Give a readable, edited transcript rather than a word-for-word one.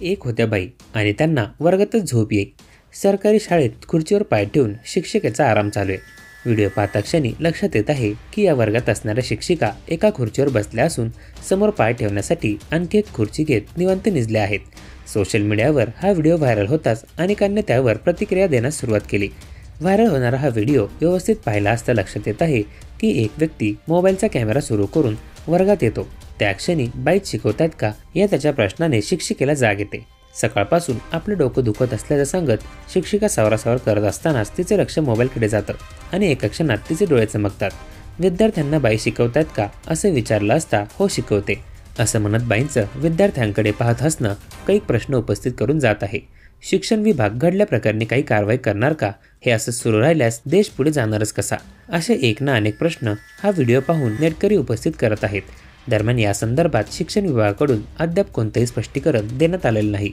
एक होत्या बाई आणि त्यांना वर्गातच झोप येई। सरकारी शाळेत खुर्चीवर पाय ठेवून शिक्षिकेचा आराम चालू आहे। व्हिडिओ पाहता क्षणी लक्षात येत आहे की या वर्गात असणाऱ्या शिक्षिका एका खुर्चीवर बसल्या असून समोर पाय ठेवण्यासाठी आणखी एक खुर्ची घेत निवांत निजल्या आहेत। सोशल मीडियावर हा व्हिडिओ व्हायरल होताच अनेकांनी त्यावर प्रतिक्रिया देण्यास सुरुवात केली। व्हायरल होणारा हा व्हिडिओ व्यवस्थित पाहिला असता लक्षात येत आहे की एक व्यक्ती मोबाईलचा कॅमेरा सुरू करून वर्गात येतो। त्या क्षणी बाईच शिकवतायत का या त्याच्या प्रश्नाने शिक्षिकेला जाग येते। सकाळपासून आपलं डोकं दुखत असल्याचं सांगत शिक्षिका सावरासावर करत असतानाच तिचे लक्ष मोबाईलकडे जातं आणि एका क्षणात तिचे डोळे चमकतात। विद्यार्थ्यांना बाई शिकवतायत का असं विचारलं असता हो शिकवते असं म्हणत बाईंचं विद्यार्थ्यांकडे पाहत हसणं कैक प्रश्न उपस्थित करून जात आहे। शिक्षण विभाग घडल्या प्रकरणी काही कारवाई करणार का? हे असं सुरू राहिल्यास देश पुढे जाणारच कसा? असे एक ना अनेक प्रश्न हा व्हिडिओ पाहून नेटकरी उपस्थित करत आहेत। दरम्यान या संदर्भात शिक्षण विभागाकडून अद्याप कोणतेही स्पष्टीकरण देण्यात आलेलं नाही।